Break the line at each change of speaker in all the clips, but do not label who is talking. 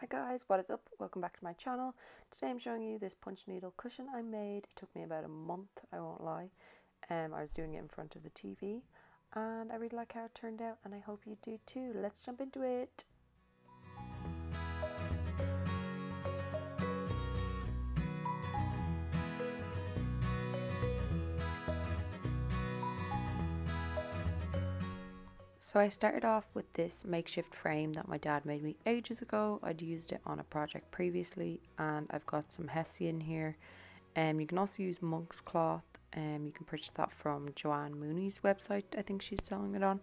Hi guys, what is up? Welcome back to my channel. Today I'm showing you this punch needle cushion I made. It took me about a month, I won't lie. I was doing it in front of the TV and I really like how it turned out and I hope you do too. Let's jump into it. So I started off with this makeshift frame that my dad made me ages ago. I'd used it on a project previously and I've got some hessian here. You can also use monk's cloth. You can purchase that from Joanne Mooney's website. I think she's selling it on.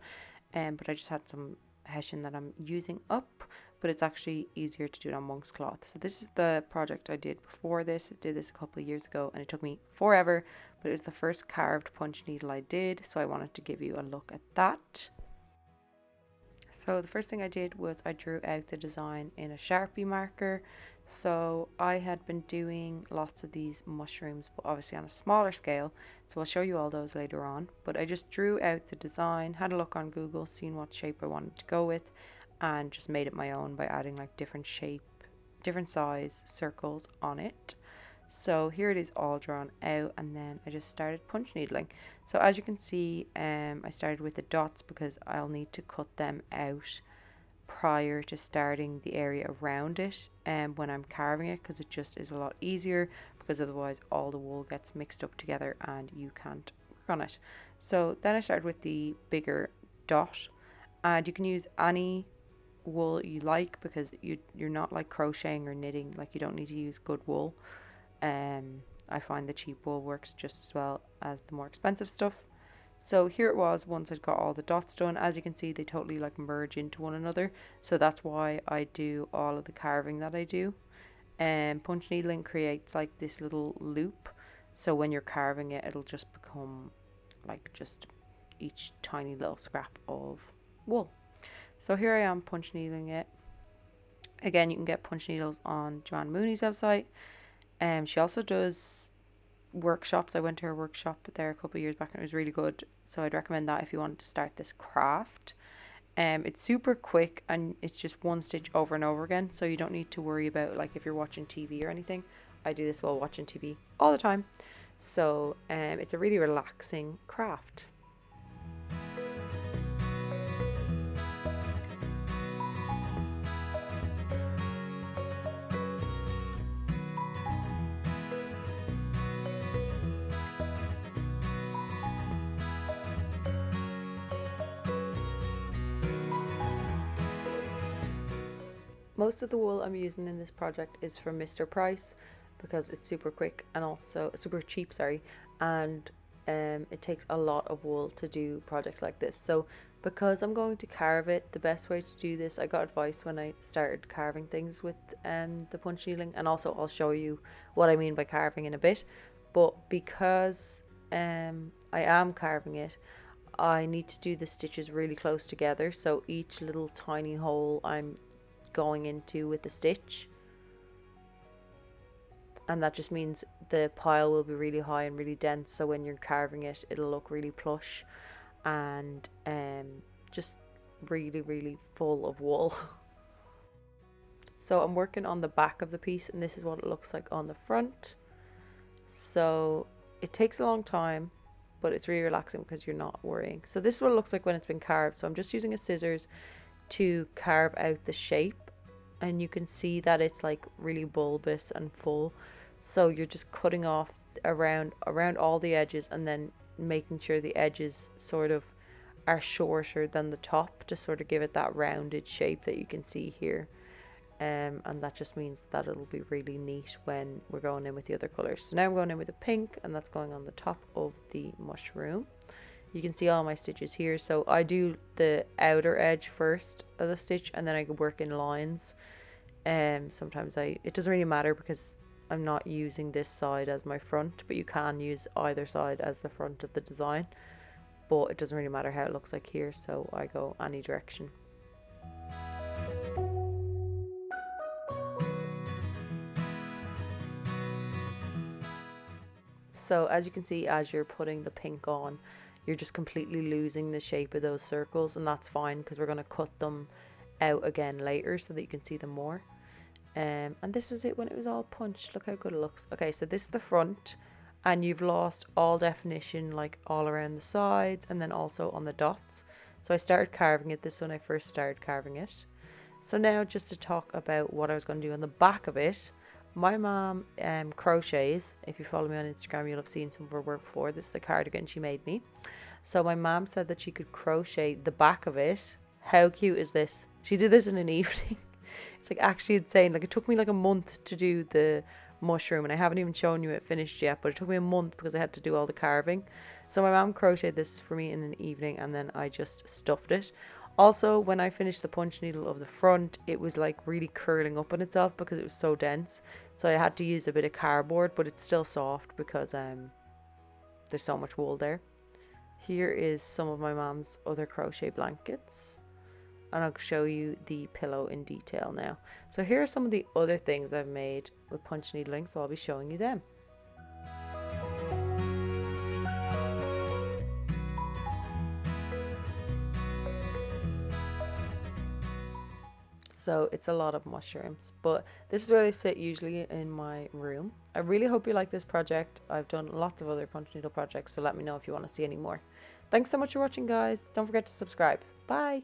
But I just had some hessian that I'm using up, but it's actually easier to do it on monk's cloth. So this is the project I did before this. I did this a couple of years ago and it took me forever, but it was the first carved punch needle I did, so I wanted to give you a look at that. So the first thing I did was I drew out the design in a Sharpie marker. So I had been doing lots of these mushrooms, but obviously on a smaller scale. So I'll show you all those later on. But I just drew out the design, had a look on Google, seen what shape I wanted to go with, and just made it my own by adding like different shape, different size circles on it. So here it is all drawn out, and then I just started punch needling. So as you can see, I started with the dots because I'll need to cut them out prior to starting the area around it when I'm carving it, because it just is a lot easier, because otherwise all the wool gets mixed up together and you can't work on it. So then I started with the bigger dot, and you can use any wool you like because you're not like crocheting or knitting, like you don't need to use good wool. I find the cheap wool works just as well as the more expensive stuff. So here it was once I'd got all the dots done. As you can see, they totally like merge into one another. So that's why I do all of the carving that I do. And punch needling creates like this little loop. So when you're carving it, it'll just become like just each tiny little scrap of wool. So here I am punch needling it. Again, you can get punch needles on Joanne Mooney's website. She also does workshops. I went to her workshop there a couple of years back and it was really good. So I'd recommend that if you wanted to start this craft. It's super quick and it's just one stitch over and over again. So you don't need to worry about like if you're watching TV or anything. I do this while watching TV all the time. So it's a really relaxing craft. Most of the wool I'm using in this project is from Mr. Price because it's super quick and also super cheap, sorry, and it takes a lot of wool to do projects like this. So because I'm going to carve it, the best way to do this, I got advice when I started carving things with the punch needling, and also I'll show you what I mean by carving in a bit. But because I am carving it, I need to do the stitches really close together, so each little tiny hole I'm going into with the stitch, and that just means the pile will be really high and really dense, so when you're carving it it'll look really plush and just really full of wool. So I'm working on the back of the piece and this is what it looks like on the front. So it takes a long time, but it's really relaxing because you're not worrying. So this is what it looks like when it's been carved. So I'm just using a scissors to carve out the shape, and you can see that it's like really bulbous and full. So you're just cutting off around all the edges and then making sure the edges sort of are shorter than the top to sort of give it that rounded shape that you can see here. And that just means that it'll be really neat when we're going in with the other colors. So now I'm going in with a pink, and that's going on the top of the mushroom. You can see all my stitches here, so I do the outer edge first of the stitch and then I work in lines. Sometimes it doesn't really matter because I'm not using this side as my front, but you can use either side as the front of the design, but it doesn't really matter how it looks like here, so I go any direction. So as you can see, as you're putting the pink on, you're just completely losing the shape of those circles, and that's fine because we're going to cut them out again later so that you can see them more. And this was it when it was all punched. Look how good it looks. Okay, so this is the front, and you've lost all definition like all around the sides and then also on the dots. So I started carving it. This is when I first started carving it. So now just to talk about what I was going to do on the back of it. My mom crochets. If you follow me on Instagram, you'll have seen some of her work before. This is a cardigan she made me. So my mom said that she could crochet the back of it. How cute is this? She did this in an evening. It's like actually insane. Like it took me like a month to do the mushroom, and I haven't even shown you it finished yet, but it took me a month because I had to do all the carving. So my mom crocheted this for me in an evening, and then I just stuffed it. Also, when I finished the punch needle of the front, it was like really curling up on itself because it was so dense. So I had to use a bit of cardboard, but it's still soft because there's so much wool there. Here is some of my mom's other crochet blankets, and I'll show you the pillow in detail now. So here are some of the other things I've made with punch needling, so I'll be showing you them. So it's a lot of mushrooms, but this is where they sit usually in my room. I really hope you like this project. I've done lots of other punch needle projects, so let me know if you want to see any more. Thanks so much for watching, guys. Don't forget to subscribe. Bye.